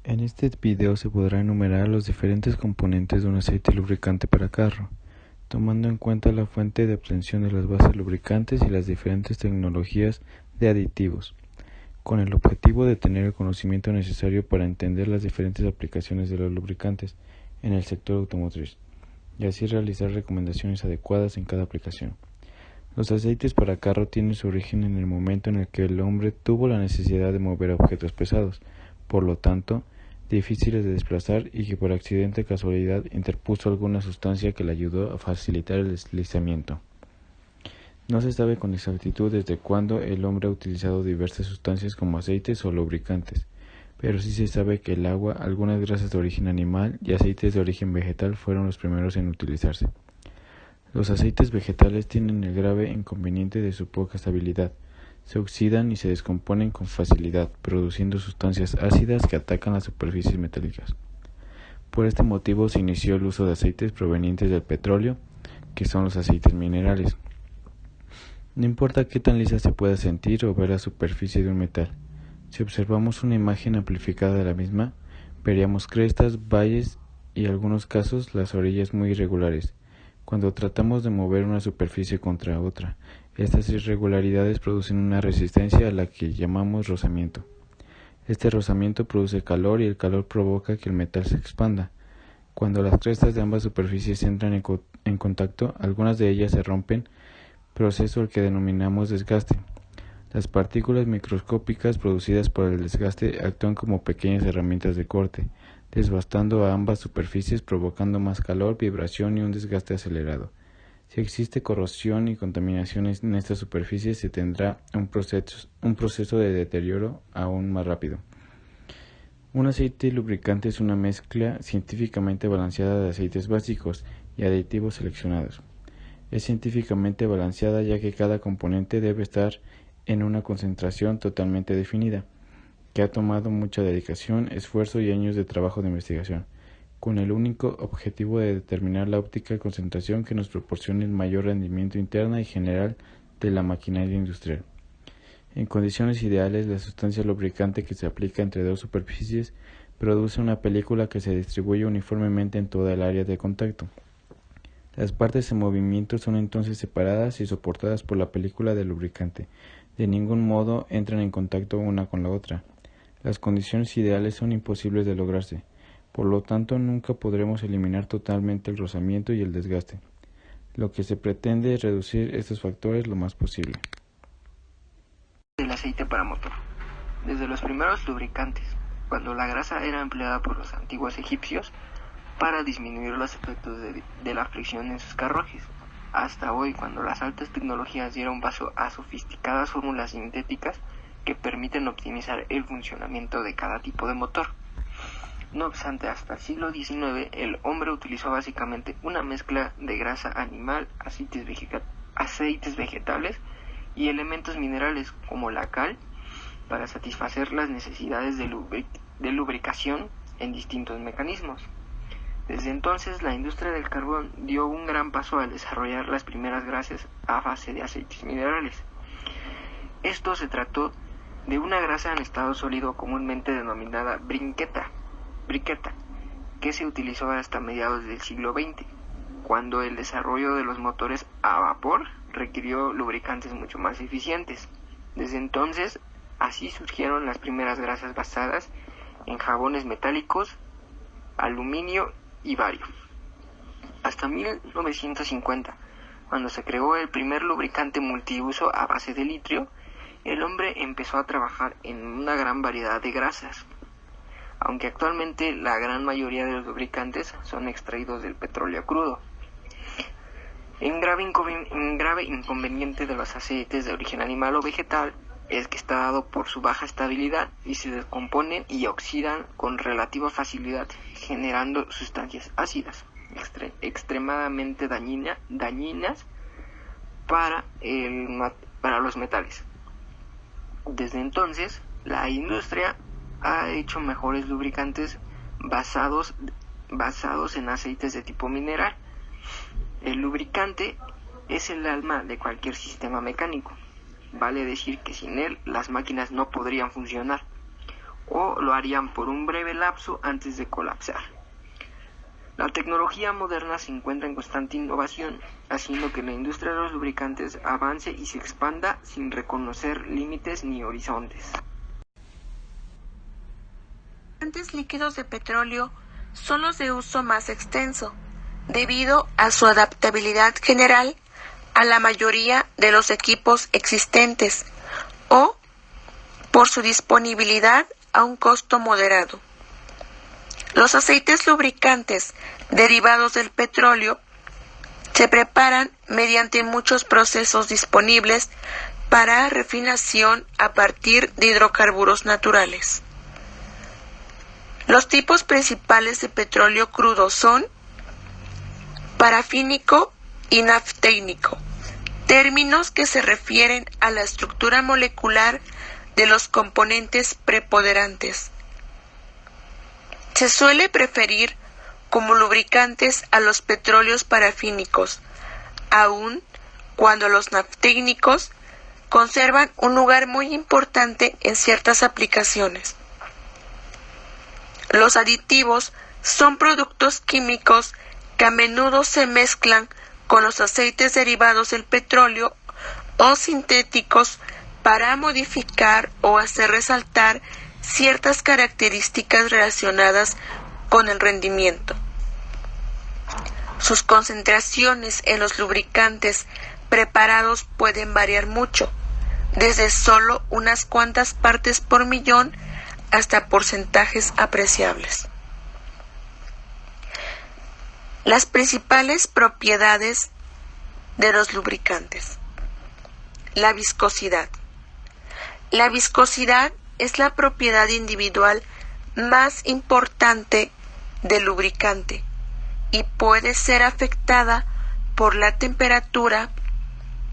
En este video se podrá enumerar los diferentes componentes de un aceite lubricante para carro, tomando en cuenta la fuente de obtención de las bases lubricantes y las diferentes tecnologías de aditivos, con el objetivo de tener el conocimiento necesario para entender las diferentes aplicaciones de los lubricantes en el sector automotriz, y así realizar recomendaciones adecuadas en cada aplicación. Los aceites para carro tienen su origen en el momento en el que el hombre tuvo la necesidad de mover objetos pesados, por lo tanto, difíciles de desplazar, y que por accidente o casualidad interpuso alguna sustancia que le ayudó a facilitar el deslizamiento. No se sabe con exactitud desde cuándo el hombre ha utilizado diversas sustancias como aceites o lubricantes, pero sí se sabe que el agua, algunas grasas de origen animal y aceites de origen vegetal fueron los primeros en utilizarse. Los aceites vegetales tienen el grave inconveniente de su poca estabilidad. Se oxidan y se descomponen con facilidad, produciendo sustancias ácidas que atacan las superficies metálicas. Por este motivo se inició el uso de aceites provenientes del petróleo, que son los aceites minerales. No importa qué tan lisa se pueda sentir o ver la superficie de un metal. Si observamos una imagen amplificada de la misma, veríamos crestas, valles y en algunos casos las orillas muy irregulares. Cuando tratamos de mover una superficie contra otra, estas irregularidades producen una resistencia a la que llamamos rozamiento. Este rozamiento produce calor y el calor provoca que el metal se expanda. Cuando las crestas de ambas superficies entran en contacto, algunas de ellas se rompen, proceso el que denominamos desgaste. Las partículas microscópicas producidas por el desgaste actúan como pequeñas herramientas de corte, desbastando a ambas superficies, provocando más calor, vibración y un desgaste acelerado. Si existe corrosión y contaminación en estas superficies, se tendrá un proceso de deterioro aún más rápido. Un aceite lubricante es una mezcla científicamente balanceada de aceites básicos y aditivos seleccionados. Es científicamente balanceada ya que cada componente debe estar en una concentración totalmente definida, que ha tomado mucha dedicación, esfuerzo y años de trabajo de investigación, con el único objetivo de determinar la óptima concentración que nos proporcione el mayor rendimiento interno y general de la maquinaria industrial. En condiciones ideales, la sustancia lubricante que se aplica entre dos superficies produce una película que se distribuye uniformemente en toda el área de contacto. Las partes en movimiento son entonces separadas y soportadas por la película del lubricante. De ningún modo entran en contacto una con la otra. Las condiciones ideales son imposibles de lograrse, por lo tanto nunca podremos eliminar totalmente el rozamiento y el desgaste. Lo que se pretende es reducir estos factores lo más posible. El aceite para motor. Desde los primeros lubricantes, cuando la grasa era empleada por los antiguos egipcios para disminuir los efectos de la fricción en sus carruajes, hasta hoy cuando las altas tecnologías dieron paso a sofisticadas fórmulas sintéticas que permiten optimizar el funcionamiento de cada tipo de motor. No obstante, hasta el siglo XIX el hombre utilizó básicamente una mezcla de grasa animal, aceites vegetales y elementos minerales como la cal para satisfacer las necesidades de lubricación en distintos mecanismos. Desde entonces, la industria del carbón dio un gran paso al desarrollar las primeras grasas a base de aceites minerales. Esto se trató de una grasa en estado sólido comúnmente denominada briqueta, que se utilizó hasta mediados del siglo XX, cuando el desarrollo de los motores a vapor requirió lubricantes mucho más eficientes. Desde entonces, así surgieron las primeras grasas basadas en jabones metálicos, aluminio y bario. Hasta 1950, cuando se creó el primer lubricante multiuso a base de litio, el hombre empezó a trabajar en una gran variedad de grasas, aunque actualmente la gran mayoría de los lubricantes son extraídos del petróleo crudo. Un grave inconveniente de los aceites de origen animal o vegetal es que está dado por su baja estabilidad y se descomponen y oxidan con relativa facilidad, generando sustancias ácidas, extremadamente dañinas para los metales. Desde entonces, la industria ha hecho mejores lubricantes basados en aceites de tipo mineral. El lubricante es el alma de cualquier sistema mecánico. Vale decir que sin él las máquinas no podrían funcionar. o lo harían por un breve lapso antes de colapsar. La tecnología moderna se encuentra en constante innovación, haciendo que la industria de los lubricantes avance y se expanda sin reconocer límites ni horizontes. Los lubricantes líquidos de petróleo son los de uso más extenso, debido a su adaptabilidad general a la mayoría de los equipos existentes o por su disponibilidad a un costo moderado. Los aceites lubricantes derivados del petróleo se preparan mediante muchos procesos disponibles para refinación a partir de hidrocarburos naturales. Los tipos principales de petróleo crudo son parafínico y nafténico, términos que se refieren a la estructura molecular de los componentes preponderantes. Se suele preferir como lubricantes a los petróleos parafínicos, aun cuando los nafténicos conservan un lugar muy importante en ciertas aplicaciones. Los aditivos son productos químicos que a menudo se mezclan con los aceites derivados del petróleo o sintéticos para modificar o hacer resaltar ciertas características relacionadas con el rendimiento. Sus concentraciones en los lubricantes preparados pueden variar mucho, desde solo unas cuantas partes por millón hasta porcentajes apreciables. Las principales propiedades de los lubricantes. La viscosidad. La viscosidad es la propiedad individual más importante del lubricante y puede ser afectada por la temperatura,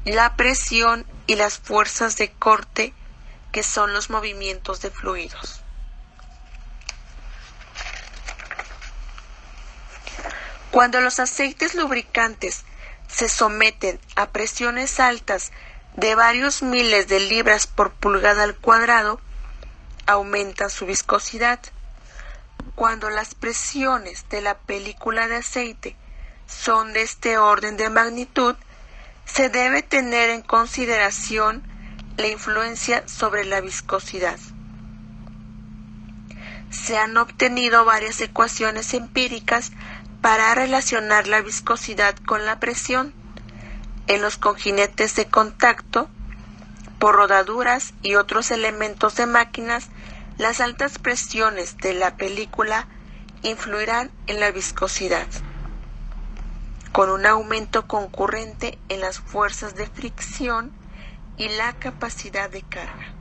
la presión y las fuerzas de corte, que son los movimientos de fluidos. Cuando los aceites lubricantes se someten a presiones altas de varios miles de libras por pulgada al cuadrado, aumentan su viscosidad. Cuando las presiones de la película de aceite son de este orden de magnitud, se debe tener en consideración la influencia sobre la viscosidad. Se han obtenido varias ecuaciones empíricas para relacionar la viscosidad con la presión. En los cojinetes de contacto, por rodaduras y otros elementos de máquinas, las altas presiones de la película influirán en la viscosidad, con un aumento concurrente en las fuerzas de fricción y la capacidad de carga.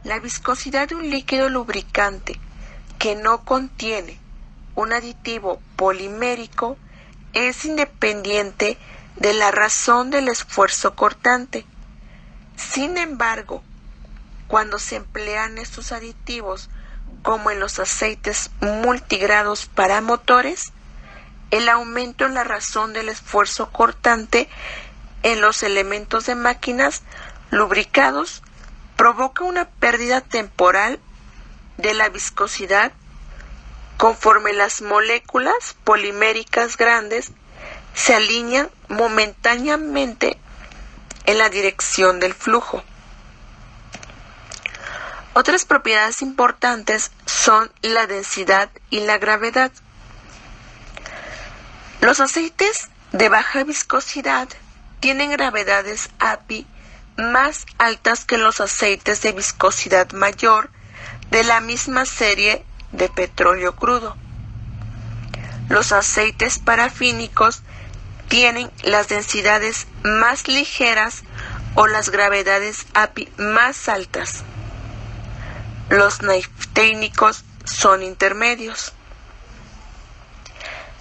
La viscosidad de un líquido lubricante que no contiene un aditivo polimérico es independiente de la razón del esfuerzo cortante. Sin embargo, cuando se emplean estos aditivos, como en los aceites multigrados para motores, el aumento en la razón del esfuerzo cortante en los elementos de máquinas lubricados provoca una pérdida temporal de la viscosidad conforme las moléculas poliméricas grandes se alinean momentáneamente en la dirección del flujo. Otras propiedades importantes son la densidad y la gravedad. Los aceites de baja viscosidad tienen gravedades API más altas que los aceites de viscosidad mayor de la misma serie de petróleo crudo. Los aceites parafínicos tienen las densidades más ligeras o las gravedades API más altas. Los nafténicos son intermedios.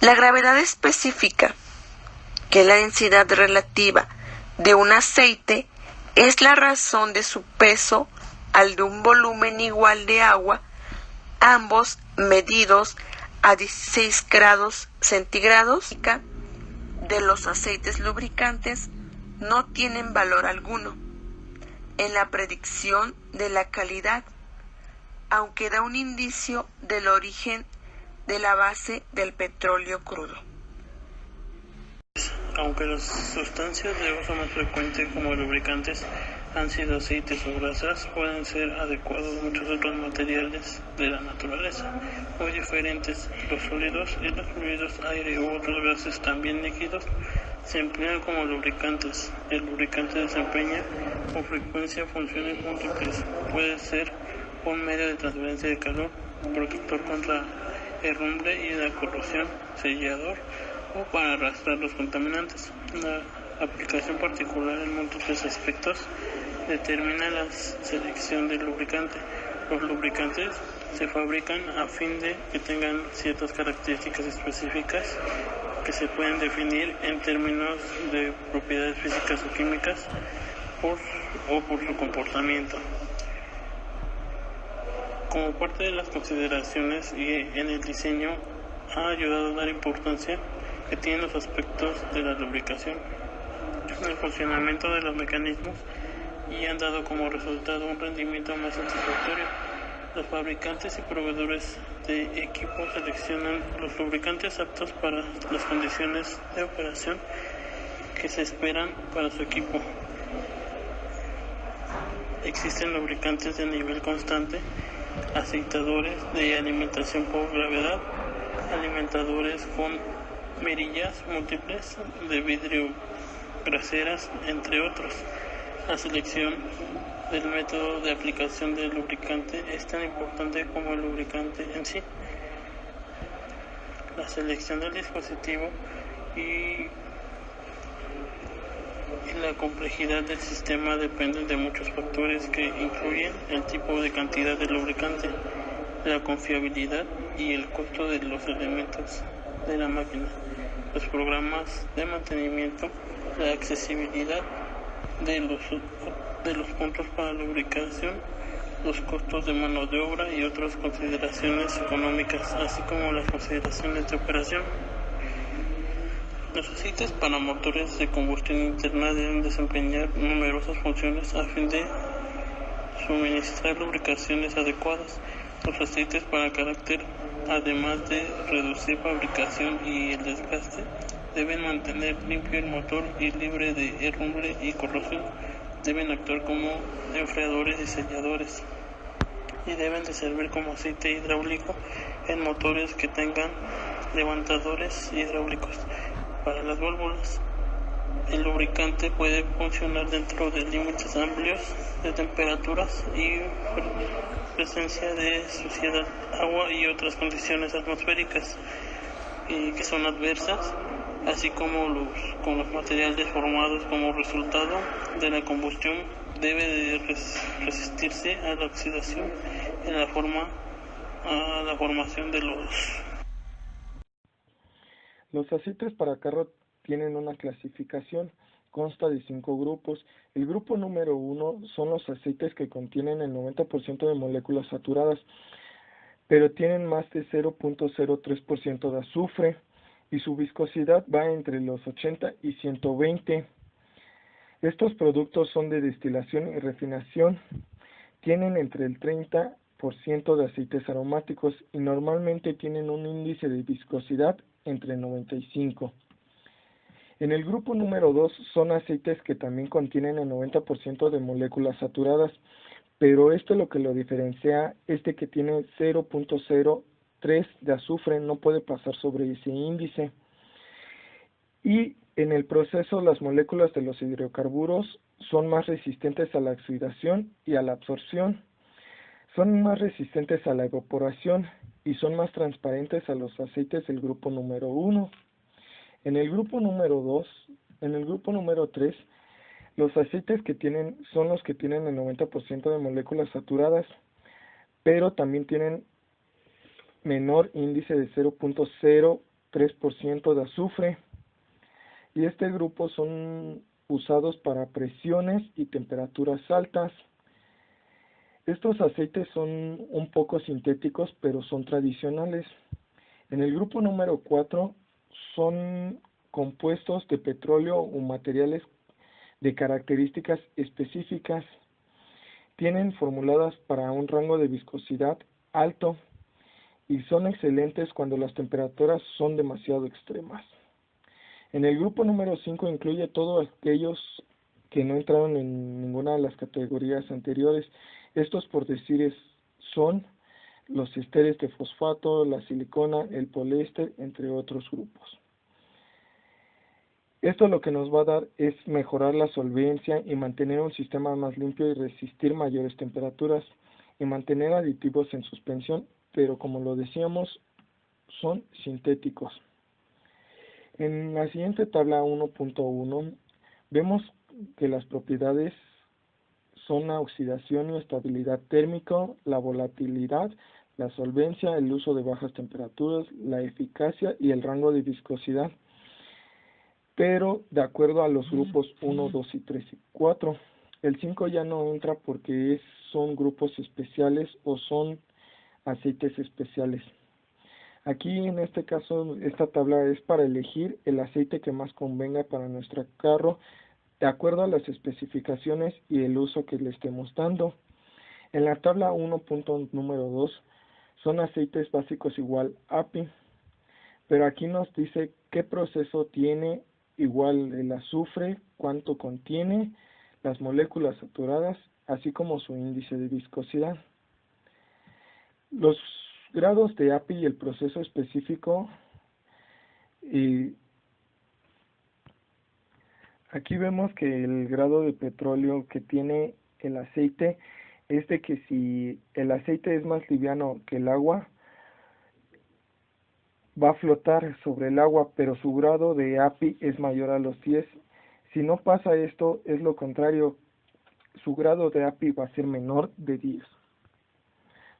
La gravedad específica, que es la densidad relativa de un aceite, es la razón de su peso al de un volumen igual de agua, ambos medidos a 16 grados centígrados. De los aceites lubricantes no tienen valor alguno en la predicción de la calidad aunque da un indicio del origen de la base del petróleo crudo. Aunque las sustancias de uso más frecuente como lubricantes han sido aceites o grasas, pueden ser adecuados muchos otros materiales de la naturaleza, muy diferentes. Los sólidos y los fluidos, aire u otros gases también líquidos se emplean como lubricantes. El lubricante desempeña con frecuencia funciones múltiples. Puede ser un medio de transferencia de calor, protector contra herrumbre y la corrosión, sellador o para arrastrar los contaminantes. La aplicación particular en múltiples aspectos determina la selección del lubricante. Los lubricantes se fabrican a fin de que tengan ciertas características específicas que se pueden definir en términos de propiedades físicas o químicas por su comportamiento. Como parte de las consideraciones y en el diseño ha ayudado a dar importancia que tienen los aspectos de la lubricación, el funcionamiento de los mecanismos y han dado como resultado un rendimiento más satisfactorio. Los fabricantes y proveedores de equipos seleccionan los lubricantes aptos para las condiciones de operación que se esperan para su equipo. Existen lubricantes de nivel constante, aceitadores de alimentación por gravedad, alimentadores con mirillas múltiples de vidrio, graseras, entre otros. La selección del método de aplicación del lubricante es tan importante como el lubricante en sí. La selección del dispositivo y la complejidad del sistema dependen de muchos factores que incluyen el tipo de cantidad de lubricante, la confiabilidad y el costo de los elementos de la máquina, los programas de mantenimiento, la accesibilidad de los puntos para lubricación, los costos de mano de obra y otras consideraciones económicas, así como las consideraciones de operación. Los aceites para motores de combustión interna deben desempeñar numerosas funciones a fin de suministrar lubricaciones adecuadas. Los aceites para carácter, además de reducir fabricación y el desgaste, deben mantener limpio el motor y libre de herrumbre y corrosión. Deben actuar como enfriadores y selladores y deben de servir como aceite hidráulico en motores que tengan levantadores hidráulicos. Para las válvulas, el lubricante puede funcionar dentro de límites amplios de temperaturas y presencia de suciedad, agua y otras condiciones atmosféricas que son adversas, así como los materiales formados como resultado de la combustión. Debe de resistirse a la oxidación a la formación de Los aceites para carro tienen una clasificación, consta de 5 grupos. El grupo número 1 son los aceites que contienen el 90% de moléculas saturadas, pero tienen más de 0.03% de azufre y su viscosidad va entre los 80 y 120. Estos productos son de destilación y refinación, tienen entre el 30% de aceites aromáticos y normalmente tienen un índice de viscosidad entre 95. En el grupo número 2 son aceites que también contienen el 90% de moléculas saturadas, pero esto lo que lo diferencia es de que tiene 0.03 de azufre, no puede pasar sobre ese índice. Y en el proceso las moléculas de los hidrocarburos son más resistentes a la oxidación y a la absorción, son más resistentes a la evaporación y son más transparentes a los aceites del grupo número 1. En el grupo número 3, los aceites que tienen son los que tienen el 90% de moléculas saturadas, pero también tienen menor índice de 0.03% de azufre. Y este grupo son usados para presiones y temperaturas altas. Estos aceites son un poco sintéticos, pero son tradicionales. En el grupo número 4 son compuestos de petróleo o materiales de características específicas. tienen formuladas para un rango de viscosidad alto y son excelentes cuando las temperaturas son demasiado extremas. En el grupo número 5 incluye todos aquellos que no entraron en ninguna de las categorías anteriores. Estos, por decir, son los esteres de fosfato, la silicona, el poliéster, entre otros grupos. Esto lo que nos va a dar es mejorar la solvencia y mantener un sistema más limpio y resistir mayores temperaturas y mantener aditivos en suspensión, pero como lo decíamos, son sintéticos. En la siguiente tabla 1.1 vemos que las propiedades son la oxidación y estabilidad térmica, la volatilidad, la solvencia, el uso de bajas temperaturas, la eficacia y el rango de viscosidad, pero de acuerdo a los grupos 1, 2 y 3 y 4. El 5 ya no entra porque son grupos especiales o son aceites especiales. Aquí en este caso, esta tabla es para elegir el aceite que más convenga para nuestro carro de acuerdo a las especificaciones y el uso que le estemos dando. En la tabla 1. Número 2 son aceites básicos igual API, pero aquí nos dice qué proceso tiene, igual el azufre, cuánto contiene, las moléculas saturadas, así como su índice de viscosidad. Los grados de API y el proceso específico, y aquí vemos que el grado de petróleo que tiene el aceite es de que si el aceite es más liviano que el agua, va a flotar sobre el agua, pero su grado de API es mayor a los 10. Si no pasa esto, es lo contrario, su grado de API va a ser menor de 10.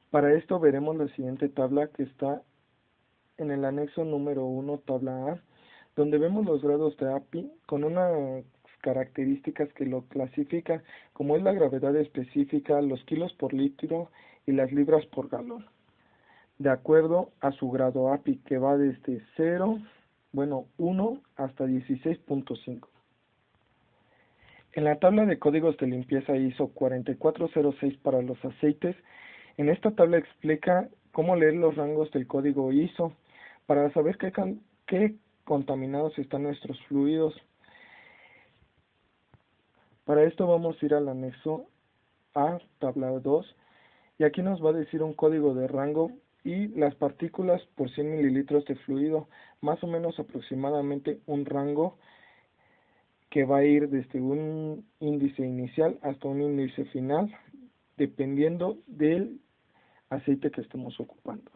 Para esto veremos la siguiente tabla que está en el anexo número 1, tabla A, donde vemos los grados de API con unas características que lo clasifican, como es la gravedad específica, los kilos por litro y las libras por galón, de acuerdo a su grado API, que va desde 1 hasta 16.5. En la tabla de códigos de limpieza ISO 4406 para los aceites, en esta tabla explica cómo leer los rangos del código ISO para saber qué contaminados están nuestros fluidos. Para esto vamos a ir al anexo A, tabla 2, y aquí nos va a decir un código de rango y las partículas por 100 mililitros de fluido, más o menos aproximadamente un rango que va a ir desde un índice inicial hasta un índice final, dependiendo del aceite que estemos ocupando.